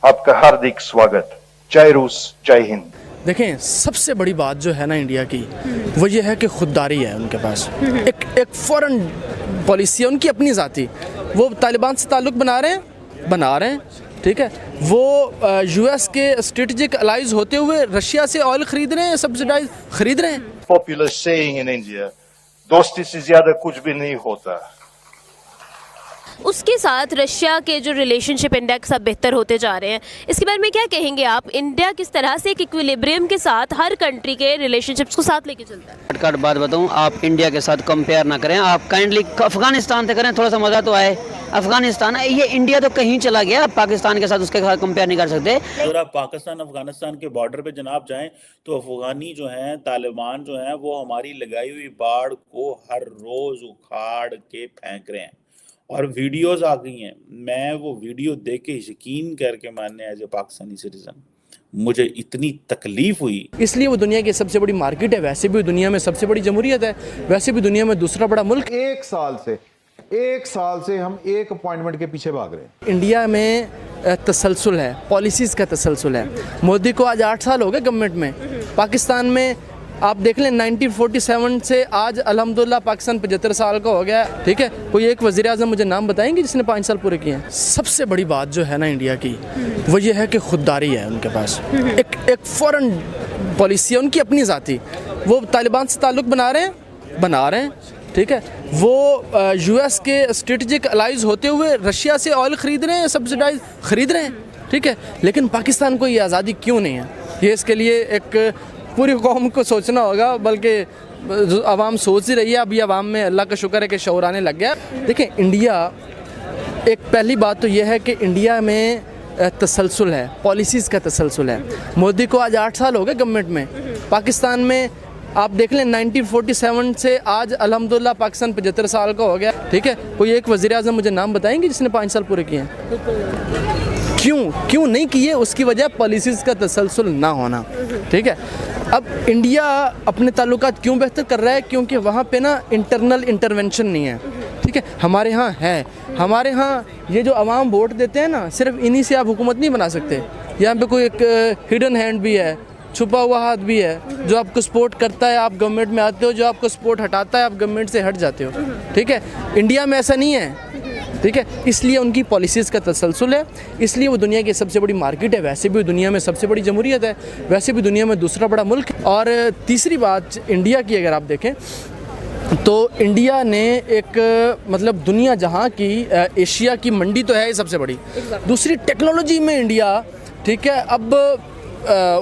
आपका हार्दिक स्वागत। जय रूस, जय हिंद। देखें, सबसे बड़ी बात जो है ना इंडिया की, वो ये है कि खुददारी है उनके पास। एक फॉरेन पॉलिसी है उनकी अपनी ज़ाती। वो तालिबान से ताल्लुक़ बना रहे हैं, ठीक है। वो यूएस के स्ट्रेटेजिक अलाइज होते हुए रशिया से ऑयल खरीद रहे हैं, सब्सिडाइज खरीद रहे हैं। Popular saying in India, दोस्ती से ज्यादा कुछ भी नहीं होता। उसके साथ रशिया के जो रिलेशनशिप इंडेक्स अब बेहतर होते जा रहे हैं, इसके बारे में क्या कहेंगे आप? इंडिया किस तरह से एक इक्विलिब्रियम के साथ हर कंट्री के रिलेशनशिप्स को साथ लेके चलता है? कट बात बताऊं, आप इंडिया के साथ कंपेयर ना करें, आप काइंडली अफगानिस्तान से करें, थोड़ा सा मज़ा तो आए। अफगानिस्तान है, ये इंडिया तो कहीं चला गया, आप पाकिस्तान के साथ उसके साथ कंपेयर नहीं कर सकते। अगर आप पाकिस्तान अफगानिस्तान के बॉर्डर पे जनाब जाएं तो अफगानी जो हैं, तालिबान जो हैं, वो हमारी लगाई हुई बाड़ को हर रोज़ उखाड़ के फेंक रहे हैं और वीडियोस आ गई हैं। मैं वो वीडियो देख के यकीन करके मानने एज ए पाकिस्तानी सिटीजन मुझे इतनी तकलीफ हुई। इसलिए वो दुनिया की सबसे बड़ी मार्केट है, वैसे भी दुनिया में सबसे बड़ी जमहूरियत है, वैसे भी दुनिया में दूसरा बड़ा मुल्क। एक साल से हम एक अपॉइंटमेंट के पीछे भाग रहे हैं। इंडिया में तसलसल है, पॉलिसीज़ का तसलसल है। मोदी को आज 8 साल हो गए गवर्नमेंट में। पाकिस्तान में आप देख लें 1947 से आज अल्हम्दुलिल्लाह पाकिस्तान 75 साल का हो गया, ठीक है। कोई एक वज़ीर आज़म मुझे नाम बताएंगे जिसने 5 साल पूरे किए हैं? सबसे बड़ी बात जो है ना इंडिया की, वो ये है कि खुददारी है उनके पास। एक फॉरेन पॉलिसी है उनकी अपनी ज़ाती। वो तालिबान से ताल्लुक़ बना रहे हैं, ठीक है। वो यूएस के स्ट्रेटेजिक अलाइज होते हुए रशिया से ऑयल खरीद रहे हैं, सब्सिडाइज खरीद रहे हैं, ठीक है। लेकिन पाकिस्तान को ये आज़ादी क्यों नहीं है? ये इसके लिए एक पूरी कौम को सोचना होगा, बल्कि आवाम सोच ही रही है। अभी आवाम में अल्लाह का शुक्र है कि शऊर आने लग गया। देखें, इंडिया, एक पहली बात तो यह है कि इंडिया में तसलसल है, पॉलिसीज़ का तसलसल है। मोदी को आज 8 साल हो गए गवर्नमेंट में। पाकिस्तान में आप देख लें 1947 से आज अल्हम्दुलिल्लाह पाकिस्तान 75 साल का हो गया, ठीक है। कोई एक वज़ीर आज़म मुझे नाम बताएंगे जिसने 5 साल पूरे किए हैं? क्यों नहीं किए? उसकी वजह पॉलिसीज़ का तसलसल ना होना, ठीक है। अब इंडिया अपने ताल्लुकात क्यों बेहतर कर रहा है? क्योंकि वहाँ पे ना इंटरनल इंटरवेंशन नहीं है, ठीक है। हमारे यहाँ है, हमारे यहाँ ये जो अवाम वोट देते हैं ना, सिर्फ इन्हीं से आप हुकूमत नहीं बना सकते। यहाँ पे कोई एक हिडन हैंड भी है, छुपा हुआ हाथ भी है, जो आपको सपोर्ट करता है आप गवर्नमेंट में आते हो, जो आपको सपोर्ट हटाता है आप गवर्नमेंट से हट जाते हो, ठीक है। इंडिया में ऐसा नहीं है, ठीक है। इसलिए उनकी पॉलिसीज़ का तसलसल है, इसलिए वो दुनिया की सबसे बड़ी मार्केट है, वैसे भी दुनिया में सबसे बड़ी जमहूरियत है, वैसे भी दुनिया में दूसरा बड़ा मुल्क है। और तीसरी बात इंडिया की अगर आप देखें तो इंडिया ने एक मतलब दुनिया जहाँ की एशिया की मंडी तो है ये सबसे बड़ी। दूसरी टेक्नोलॉजी में इंडिया, ठीक है। अब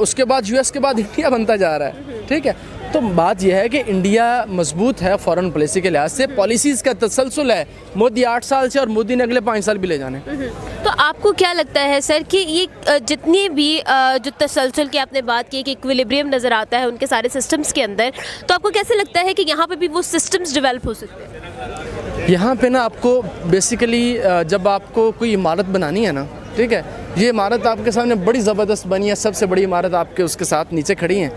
उसके बाद यूएस के बाद इंडिया बनता जा रहा है, ठीक है। तो बात यह है कि इंडिया मजबूत है फॉरेन पॉलिसी के लिहाज से, पॉलिसीज़ का तसलसल है। मोदी 8 साल से और मोदी ने अगले 5 साल भी ले जाने। तो आपको क्या लगता है सर कि ये जितनी भी जो तसलसल की आपने बात की कि इक्विलिब्रियम नज़र आता है उनके सारे सिस्टम्स के अंदर, तो आपको कैसे लगता है कि यहाँ पे भी वो सिस्टम्स डेवलप हो सकते हैं? यहाँ पे ना आपको बेसिकली जब आपको कोई इमारत बनानी है ना, ठीक है, ये इमारत आपके सामने बड़ी ज़बरदस्त बनी है, सबसे बड़ी इमारत आपके उसके साथ नीचे खड़ी है,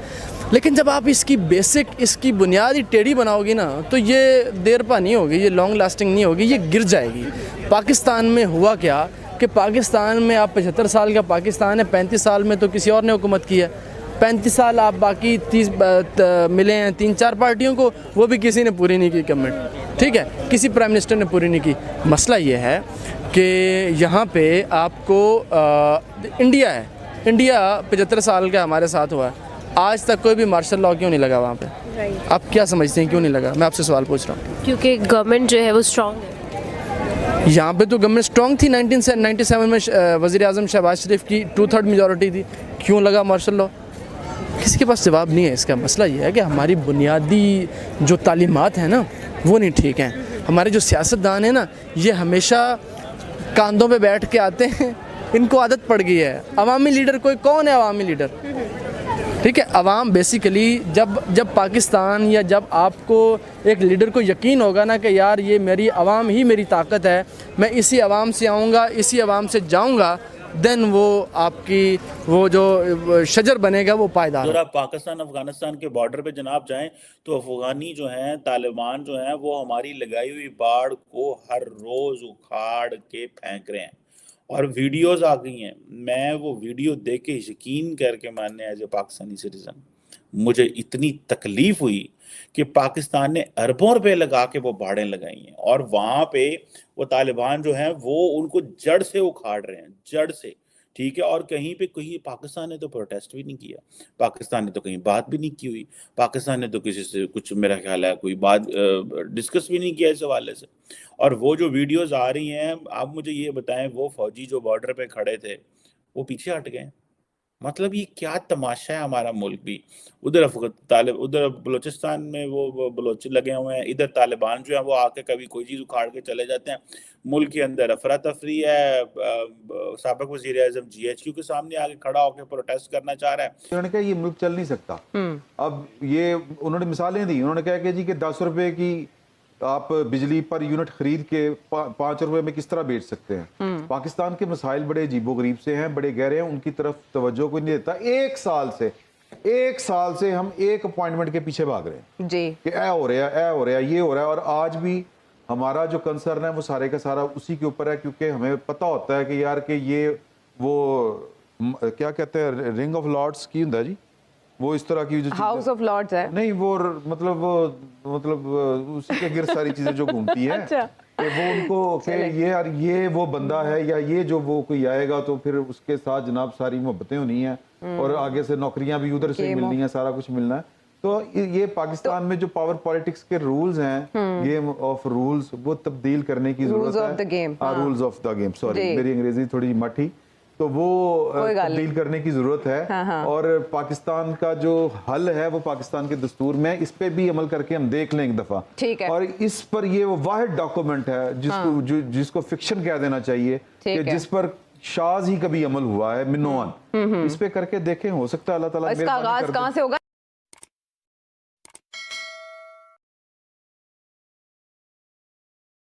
लेकिन जब आप इसकी बेसिक, इसकी बुनियादी टेढ़ी बनाओगी ना, तो ये देर पा नहीं होगी, ये लॉन्ग लास्टिंग नहीं होगी, ये गिर जाएगी। पाकिस्तान में हुआ क्या कि पाकिस्तान में आप 75 साल का पाकिस्तान है, 35 साल में तो किसी और ने हुकूमत की है। 35 साल आप बाकी 30 मिले हैं 3-4 पार्टियों को, वो भी किसी ने पूरी नहीं की गवर्नमेंट, ठीक है। किसी प्राइम मिनिस्टर ने पूरी नहीं की। मसला ये है कि यहाँ पे आपको इंडिया है, इंडिया 75 साल का हमारे साथ हुआ है, आज तक कोई भी मार्शल लॉ क्यों नहीं लगा वहाँ पे? आप क्या समझते हैं क्यों नहीं लगा? मैं आपसे सवाल पूछ रहा हूँ। क्योंकि गवर्नमेंट जो है वो स्ट्रॉन्ग है। यहाँ पे तो गवर्नमेंट स्ट्रॉन्ग थी। 1997 में वज़ीर आज़म शहबाज शरीफ की 2/3 मेजॉरिटी थी, क्यों लगा मार्शल लॉ? किसी के पास जवाब नहीं है इसका। मसला ये है कि हमारी बुनियादी जो तालीमात हैं ना, वो नहीं ठीक हैं। हमारे जो सियासतदान हैं ना, ये हमेशा कांधों पे बैठ के आते हैं, इनको आदत पड़ गई है। अवामी लीडर कोई कौन है? अवामी लीडर, ठीक है। अवाम बेसिकली जब पाकिस्तान या जब आपको एक लीडर को यकीन होगा ना कि यार ये मेरी अवाम ही मेरी ताकत है, मैं इसी अवाम से आऊँगा, इसी अवाम से जाऊँगा, देन वो आपकी वो जो शजर बनेगा वो पायदार। अगर आप पाकिस्तान अफगानिस्तान के बॉर्डर पे जनाब जाएं तो अफगानी जो हैं, तालिबान जो हैं, वो हमारी लगाई हुई बाड़ को हर रोज़ उखाड़ के फेंक रहे हैं اور ویڈیوز آ گئی ہیں. میں وہ ویڈیو دیکھ کے یقین کر کے ماننے ایز اے پاکستانی سٹیزن مجھے اتنی تکلیف ہوئی کہ پاکستان نے اربوں روپے لگا کے وہ باڑیں لگائی ہیں اور وہاں پہ وہ طالبان جو ہیں وہ ان کو جڑ سے اکھاڑ رہے ہیں, جڑ سے, ٹھیک ہے. اور کہیں پہ کہیں پاکستان نے تو پروٹیسٹ بھی نہیں کیا, پاکستان نے تو کہیں بات بھی نہیں کی ہوئی, پاکستان نے تو کسی سے کچھ میرا خیال ہے کوئی بات ڈسکس بھی نہیں کیا اس حوالے سے. اور وہ جو ویڈیوز آ رہی ہیں, آپ مجھے یہ بتائیں وہ فوجی جو بارڈر پہ کھڑے تھے وہ پیچھے ہٹ گئے. مطلب یہ کیا تماشا ہے ہمارا ملک بھی. ادھر بلوچستان میں وہ بلوچ لگے ہوئے ہیں, ادھر طالبان جو ہیں وہ آ کے کبھی کوئی چیز اکھاڑ کے چلے جاتے ہیں. ملک کے اندر افراتفری ہے, سابق وزیر اعظم جی ایچ کیو کے سامنے آ کے کھڑا ہو کے پروٹیسٹ کرنا چاہ رہا ہے. انہوں نے کہا یہ ملک چل نہیں سکتا. اب یہ انہوں نے مثالیں دی, انہوں نے کہا کہ جی کہ 10 روپے کی آپ بجلی پر یونٹ خرید کے 5 روپے میں کس طرح بیچ سکتے ہیں. پاکستان کے مسائل بڑے عجیب و غریب سے ہیں, بڑے گہرے ہیں, ان کی طرف توجہ کوئی نہیں دیتا. ایک سال سے ہم ایک اپوائنٹمنٹ کے پیچھے بھاگ رہے ہیں جی کہ اے ہو رہا ہے, اے ہو رہا ہے, یہ ہو رہا ہے. اور آج بھی ہمارا جو کنسرن ہے وہ سارے کا سارا اسی کے اوپر ہے, کیونکہ ہمیں پتہ ہوتا ہے کہ یار کہ یہ وہ کیا کہتے ہیں رنگ آف لارڈس کی ہوں جی, وہ اس طرح کی جو ہاؤس آف لارڈز ہے نہیں, وہ مطلب اسی کے گرد ساری چیزیں جو گھومتی ہیں کہ وہ ان کو کہ یار یہ وہ بندہ ہے یا یہ جو وہ کوئی آئے گا تو پھر اس کے ساتھ جناب ساری محبتیں ہونی ہیں اور آگے سے نوکریاں بھی ادھر سے ملنی ہیں, سارا کچھ ملنا ہے. تو یہ پاکستان میں جو پاور پالیٹکس کے رولز ہیں, گیم آف رولز, وہ تبدیل کرنے کی ضرورت ہے. Rules of the game, sorry میری انگریزی تھوڑی مٹھی, تو وہ تبدیل کرنے کی ضرورت ہے. اور پاکستان کا جو حل ہے وہ پاکستان کے دستور میں, اس پہ بھی عمل کر کے ہم دیکھ لیں ایک دفعہ. اور اس پر یہ وہ واحد ڈاکومنٹ ہے جس کو فکشن کہہ دینا چاہیے, کہ جس پر شاذ ہی کبھی عمل ہوا ہے, منوان. اس پہ کر کے دیکھیں, ہو سکتا ہے اللہ تعالیٰ اس کا آغاز کہاں سے ہوگا.